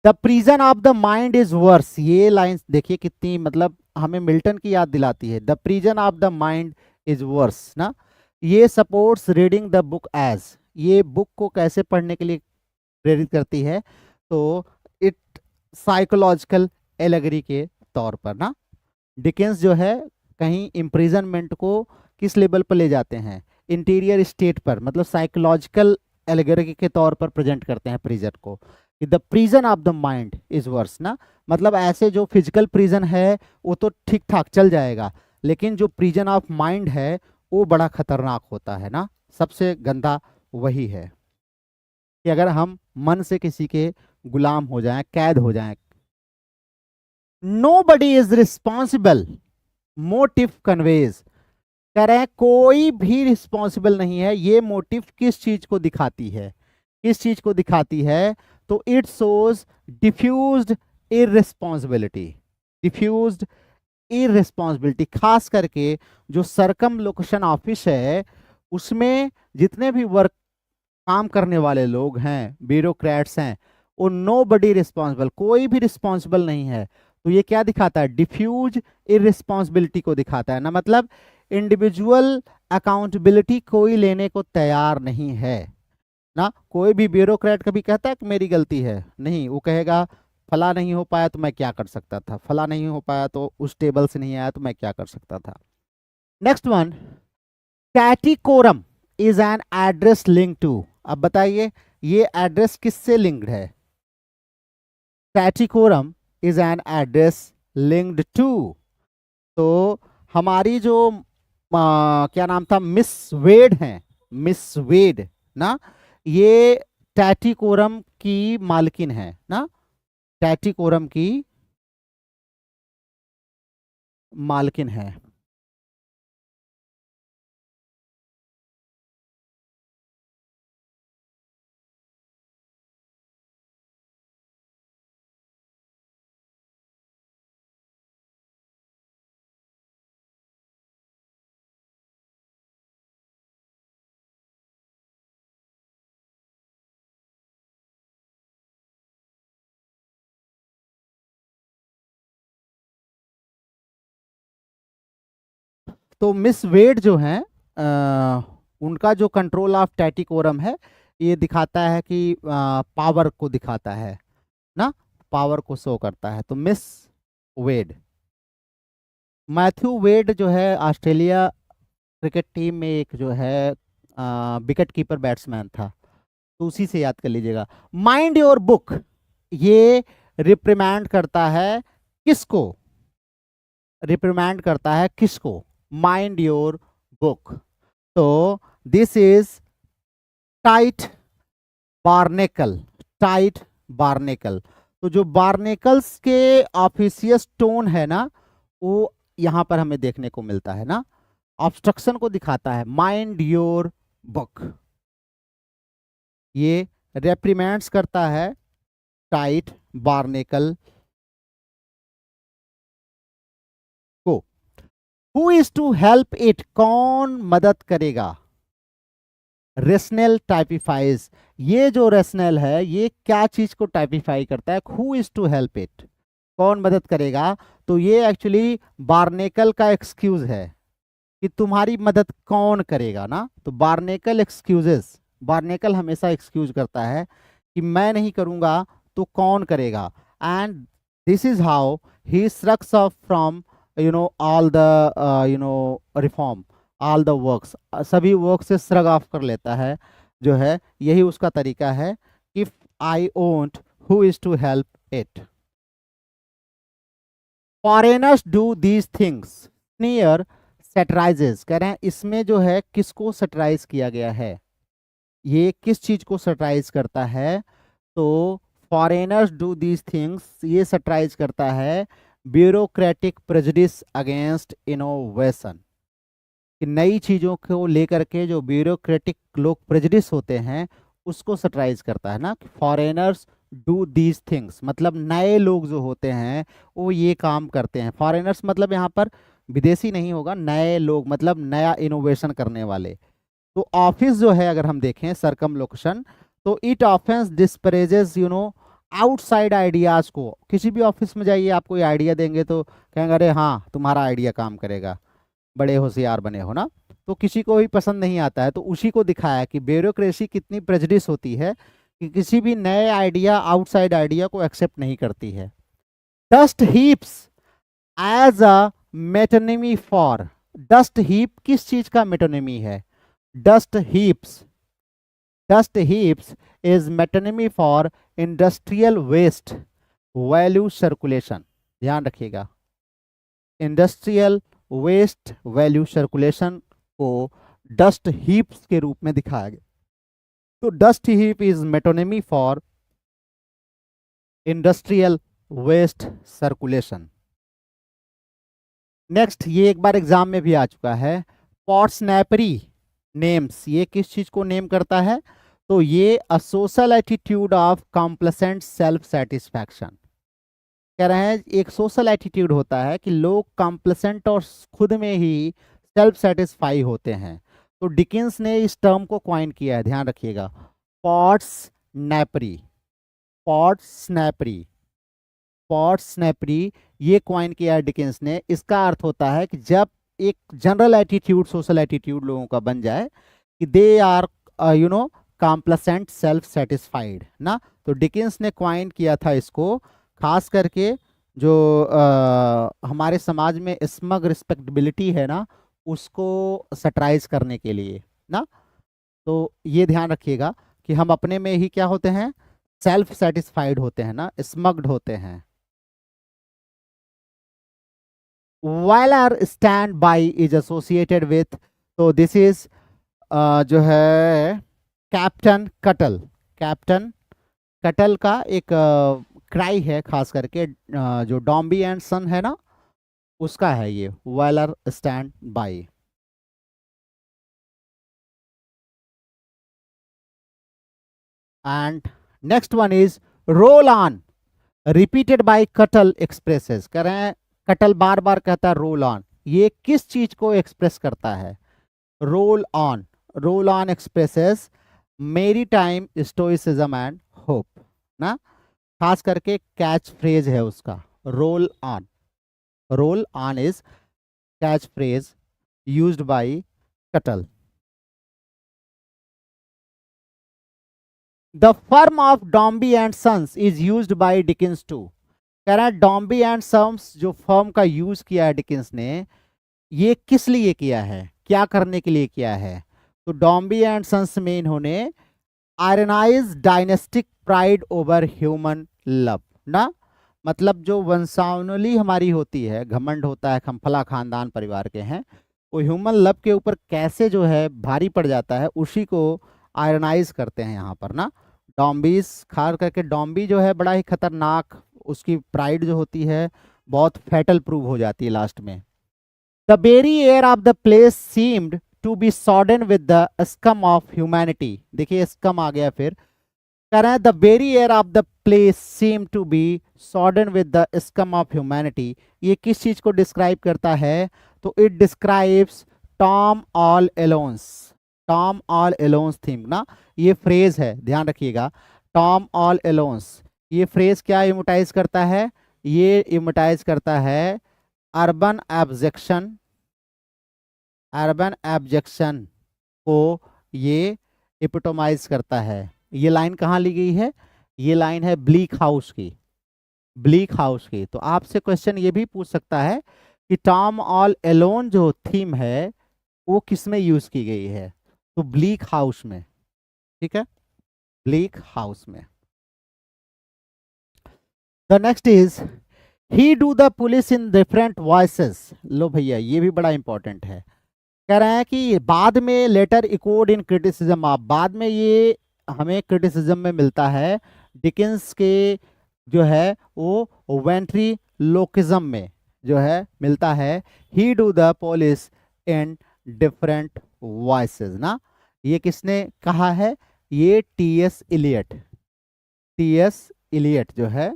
The prison of the mind is worse, ये लाइंस देखिए कितनी मतलब हमें मिल्टन की याद दिलाती है। The prison of the mind is worse ना, ये supports reading the book as, ये बुक को कैसे पढ़ने के लिए प्रेरित करती है, तो इट साइकोलॉजिकल एलेगरी के तौर पर ना। डिकेंस जो है कहीं इम्प्रिजनमेंट को किस लेवल पर ले जाते हैं, इंटीरियर स्टेट पर, मतलब साइकोलॉजिकल एलेगरी के तौर पर प्रेजेंट करते हैं प्रिजन को। The prison of the mind is worse ना, मतलब ऐसे जो फिजिकल प्रिजन है वो तो ठीक ठाक चल जाएगा, लेकिन जो प्रिजन ऑफ माइंड है वो बड़ा खतरनाक होता है ना, सबसे गंदा वही है कि अगर हम मन से किसी के गुलाम हो जाएं, कैद हो जाएं। Nobody is responsible motive conveys, कह रहे हैं कोई भी रिस्पॉन्सिबल नहीं है, ये मोटिव किस चीज को दिखाती है, किस चीज को दिखाती है, तो इट शोज डिफ्यूज्ड इररिस्पॉन्सिबिलिटी, डिफ्यूज्ड इररिस्पॉन्सिबिलिटी। खास करके जो सरकम लोकेशन ऑफिस है उसमें जितने भी वर्क काम करने वाले लोग हैं, ब्यूरोक्रेट्स हैं, वो नो बडी रिस्पॉन्सिबल, कोई भी रिस्पॉन्सिबल नहीं है। तो ये क्या दिखाता है? डिफ्यूज इररिस्पॉन्सिबिलिटी को दिखाता है ना, मतलब इंडिविजुअल अकाउंटेबिलिटी कोई लेने को तैयार नहीं है ना। कोई भी ब्यूरोक्रेट कभी कहता है कि मेरी गलती है? नहीं, वो कहेगा फला नहीं हो पाया तो मैं क्या कर सकता था, फला नहीं हो पाया तो उस टेबल से नहीं आया तो मैं क्या कर सकता था। Next one, Tattycoram is an address link to. अब बताइए ये एड्रेस किससे लिंक्ड है? Tattycoram is an address linked to. तो हमारी जो क्या नाम था, मिस वेड हैं, मिस वेड ना, ये टैटिकोरम की मालकिन है ना, टैटिकोरम की मालकिन है। तो मिस वेड जो है उनका जो कंट्रोल ऑफ टैटिकोरम है, ये दिखाता है कि पावर को दिखाता है ना, पावर को शो करता है। तो मिस वेड, मैथ्यू वेड जो है ऑस्ट्रेलिया क्रिकेट टीम में एक जो है विकेट कीपर बैट्समैन था, तो उसी से याद कर लीजिएगा। माइंड योर बुक, ये रिप्रिमैंड करता है किसको? रिप्रिमैंड करता है किसको? Mind your book. तो this is Tite Barnacle, Tite Barnacle. तो जो बार्नेकल्स के ऑफिशियस टोन है ना, वो यहां पर हमें देखने को मिलता है ना, ऑब्स्ट्रक्शन को दिखाता है। माइंड योर बुक, ये रेप्रिमेंड्स करता है टाइट बार्नेकल को। Who is to help it, कौन मदद करेगा? रेशनल टाइपिफाइज, ये जो रेशनल है ये क्या चीज को टाइपिफाई करता है? Who is to help it, कौन मदद करेगा? तो ये एक्चुअली बार्नेकल का एक्सक्यूज है कि तुम्हारी मदद कौन करेगा ना। तो बार्नेकल एक्सक्यूजेस, बार्नेकल हमेशा एक्सक्यूज करता है कि मैं नहीं करूंगा तो कौन करेगा। And this is how he shrugs off from all the reform, all the works, सभी वर्क से श्रग ऑफ कर लेता है जो है, यही उसका तरीका है। If I won't, who is to help it? Foreigners do these things, sneer satirizes, कह रहे हैं इसमें जो है किसको सैटराइज किया गया है, ये किस चीज को सैटराइज करता है? तो फॉरेनर्स डू दीज थिंग्स, ये सैटराइज करता है ब्यूरोक्रेटिक प्रेजुडिस अगेंस्ट इनोवेशन, कि नई चीजों को लेकर के जो ब्यूरोक्रेटिक लोग प्रेजुडिस होते हैं उसको सैटराइज करता है ना। फॉरेनर्स डू दीज थिंग्स मतलब नए लोग जो होते हैं वो ये काम करते हैं। फॉरेनर्स मतलब यहाँ पर विदेशी नहीं होगा, नए लोग मतलब नया इनोवेशन करने वाले। तो ऑफिस जो है अगर हम देखें सरकमलोकेशन, तो इट ऑफेंस डिस्परेजेस आउटसाइड आइडियाज को। किसी भी ऑफिस में जाइए, आप कोई आइडिया देंगे तो कहेंगे अरे हाँ तुम्हारा आइडिया काम करेगा, बड़े होशियार बने हो ना। तो किसी को भी पसंद नहीं आता है। तो उसी को दिखाया कि ब्यूरोक्रेसी कितनी प्रेजुडिस होती है कि किसी भी नए आइडिया, आउटसाइड आइडिया को एक्सेप्ट नहीं करती है। Dust heaps as a metonymy for, dust heap किस चीज का मेटोनिमी है? Dust heaps, dust heaps is metonymy for industrial waste value circulation. ध्यान रखिएगा, इंडस्ट्रियल वेस्ट वैल्यू सर्कुलेशन को डस्ट हीप्स के रूप में दिखाया गया। तो dust heap is metonymy for industrial waste circulation. Next, ये एक बार एग्जाम में भी आ चुका है, पॉट्सनैपरी नेम्स, ये किस चीज को नेम करता है? तो ये a social attitude of complacent self satisfaction. कह रहे हैं एक सोशल एटीट्यूड होता है कि लोग कॉम्प्लेसेंट और खुद में ही सेल्फ सेटिस्फाई होते हैं। तो डिकिंस ने इस टर्म को क्वाइन किया है, ध्यान रखिएगा। पॉट्स नैपरी, पॉट्स स्नैपरी, पॉट्स स्नैपरी, ये कॉइन किया डिकेंस ने। इसका अर्थ होता है कि जब एक जनरल एटीट्यूड, सोशल एटीट्यूड लोगों का बन जाए कि they are you know complacent, self satisfied ना, तो डिकेंस ने कॉइन किया था इसको, खास करके जो हमारे समाज में स्मग रिस्पेक्टेबिलिटी है ना, उसको सटराइज करने के लिए ना। तो ये ध्यान रखिएगा कि हम अपने में ही क्या होते हैं, सेल्फ सेटिस्फाइड होते हैं ना, स्मग्ड होते हैं। while our stand by is associated with, तो दिस इज जो है कैप्टन कटल, कैप्टन कटल का एक क्राई है, खास करके जो डॉम्बी एंड सन है ना, उसका है ये while our stand by। And next one is roll on, repeated bye कटल एक्सप्रेसेस। कह रहे हैं कटल बार बार कहता है रोल ऑन, ये किस चीज को एक्सप्रेस करता है? Roll on, roll on expresses maritime stoicism and hope ना, खास करके कैच फ्रेज है उसका roll on. Roll on is catch phrase used by Cuttle. The firm of Dombey and Sons is used by Dickens to. कह रहा है डॉम्बी एंड सन्स जो फर्म का यूज किया है डिकिंस ने, ये किस लिए किया है, क्या करने के लिए किया है? तो डॉम्बी एंड सन्स में इन्होंने ironize dynastic pride over human love ना, मतलब जो वंशावली हमारी होती है, घमंड होता है, हम फला खानदान परिवार के हैं, वो ह्यूमन लव के ऊपर कैसे जो है भारी पड़ जाता है, उसी को आयरनाइज करते हैं यहाँ पर ना। डॉम्बीज, खास करके डॉम्बी जो है बड़ा ही खतरनाक, उसकी प्राइड जो होती है बहुत फैटल प्रूव हो जाती है लास्ट में। The very air of the place seemed to be sodden with the scum of humanity. देखिए स्कम आ गया फिर, कह रहे हैं the very air of the place seem to be sodden with the scum of humanity. ये किस चीज को डिस्क्राइब करता है? तो it describes Tom all alone's, Tom all alone's theme ना, ये फ्रेज है, ध्यान रखिएगा, टॉम ऑल एलोन्स। ये फ्रेज क्या इमोटाइज करता है? ये इमोटाइज करता है अर्बन एब्जेक्शन, अर्बन एब्जेक्शन को ये इपिटोमाइज करता है। ये लाइन कहाँ ली गई है? ये लाइन है ब्लीक हाउस की, ब्लीक हाउस की। तो आपसे क्वेश्चन ये भी पूछ सकता है कि टॉम ऑल एलोन जो थीम है वो किस में यूज की गई है? तो ब्लीक हाउस में, ठीक है, ब्लीक हाउस में। The next is he do the police in different voices. लो भैया ये भी बड़ा इंपॉर्टेंट है, कह रहे हैं कि बाद में later echoed in criticism of, बाद में ये हमें क्रिटिसिज्म में मिलता है डिकेंस के जो है वो वेंट्रीलोकिज्म में जो है मिलता है। ही do the police in different voices ना, ये किसने कहा है? ये टीएस इलियट, टीएस इलियट जो है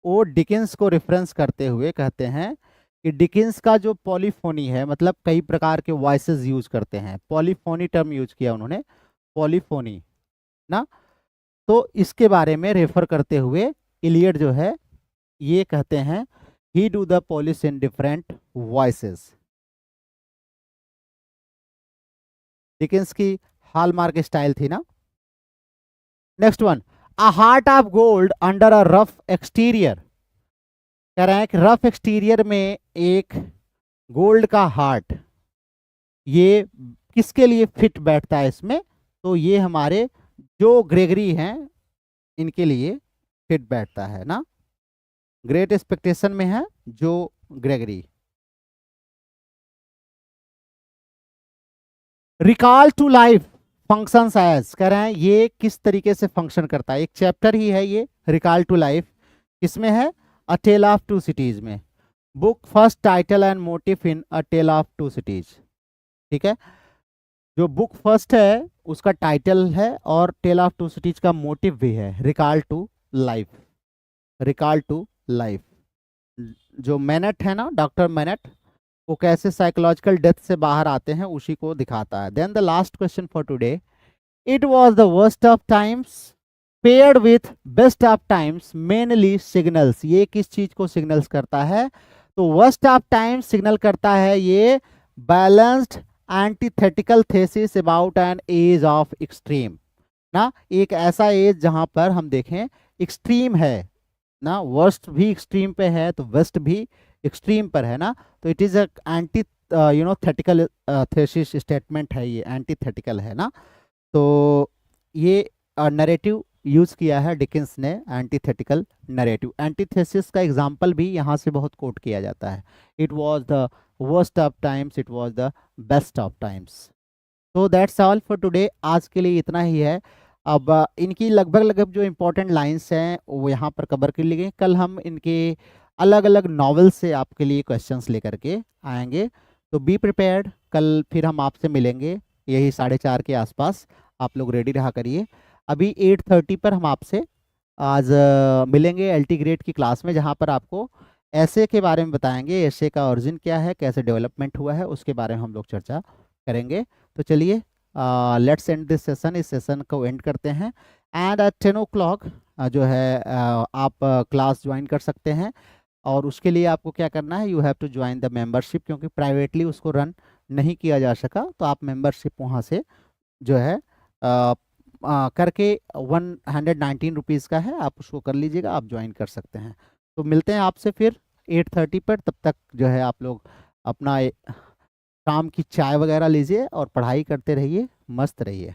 वो डिकेंस को रेफरेंस करते हुए कहते हैं कि डिकेंस का जो पॉलीफोनी है, मतलब कई प्रकार के वॉइसेस यूज करते हैं, पॉलीफोनी टर्म यूज किया उन्होंने, पॉलीफोनी ना, तो इसके बारे में रेफर करते हुए इलियट जो है ये कहते हैं ही do the polish in different voices. Dickens की हॉलमार्क स्टाइल थी ना। Next one, a heart of gold under a rough exterior. कह रहे हैं कि रफ एक्सटीरियर में एक गोल्ड का हार्ट, ये किसके लिए फिट बैठता है इसमें? तो ये हमारे जो ग्रेगरी हैं इनके लिए फिट बैठता है ना। ग्रेट एक्सपेक्टेशन में है जो Gregory. Recall to life functions as, कह रहे हैं ये किस तरीके से फंक्शन करता है? एक चैप्टर ही है ये रिकॉल टू लाइफ, किसमें है? A tale of two cities में। Book first title and motive in a tale of two cities, ठीक है। जो बुक फर्स्ट है उसका टाइटल है और टेल ऑफ टू सिटीज का मोटिव भी है recall to life, recall to life. जो मैनेट है ना, डॉक्टर मैनेट, वो कैसे साइकोलॉजिकल डेथ से बाहर आते हैं उसी को दिखाता है। Then the last question for today, it was the worst of times paired with best of times mainly signals. ये किस चीज को सिग्नल्स करता है? तो वर्स्ट ऑफ टाइम्स सिग्नल करता है ये balanced antithetical thesis about an age of extreme ना, एक ऐसा एज जहां पर हम देखें एक्सट्रीम है ना, वर्स्ट भी एक्सट्रीम पे है तो वेस्ट भी एक्सट्रीम पर है ना, तो it is a anti थेटिकल thesis statement है, ये एंटीथेटिकल है ना। तो ये नरेटिव यूज किया है डिकिंस ने, एंटीथेटिकल नरेटिव। एंटीथेसिस का एग्जांपल भी यहाँ से बहुत कोट किया जाता है, it was the worst of times, it was the best of times. तो दैट्स ऑल फॉर टुडे, आज के लिए इतना ही है। अब इनकी लगभग लगभग जो इम्पोर्टेंट लाइंस हैं वो यहाँ पर कवर कर ली गई। कल हम इनके अलग अलग नॉवेल से आपके लिए क्वेश्चंस लेकर के आएंगे, तो बी प्रिपेयर्ड। कल फिर हम आपसे मिलेंगे यही 4:30 के आसपास, आप लोग रेडी रहा करिए। अभी 8:30 पर हम आपसे आज मिलेंगे एलटी ग्रेड की क्लास में, जहाँ पर आपको ऐसे के बारे में बताएंगे, ऐसे का ओरिजिन क्या है, कैसे डेवलपमेंट हुआ है, उसके बारे में हम लोग चर्चा करेंगे। तो चलिए लेट्स एंड दिस सेशन, इस सेशन को एंड करते हैं। एंड एट 10 o'clock जो है आप क्लास ज्वाइन कर सकते हैं, और उसके लिए आपको क्या करना है, you have to join the membership, क्योंकि प्राइवेटली उसको रन नहीं किया जा सका, तो आप मेंबरशिप वहाँ से जो है करके 119 रुपीज़ का है, आप उसको कर लीजिएगा, आप ज्वाइन कर सकते हैं। तो मिलते हैं आपसे फिर 8:30 पर, तब तक जो है आप लोग अपना शाम की चाय वगैरह लीजिए और पढ़ाई करते रहिए, मस्त रहिए।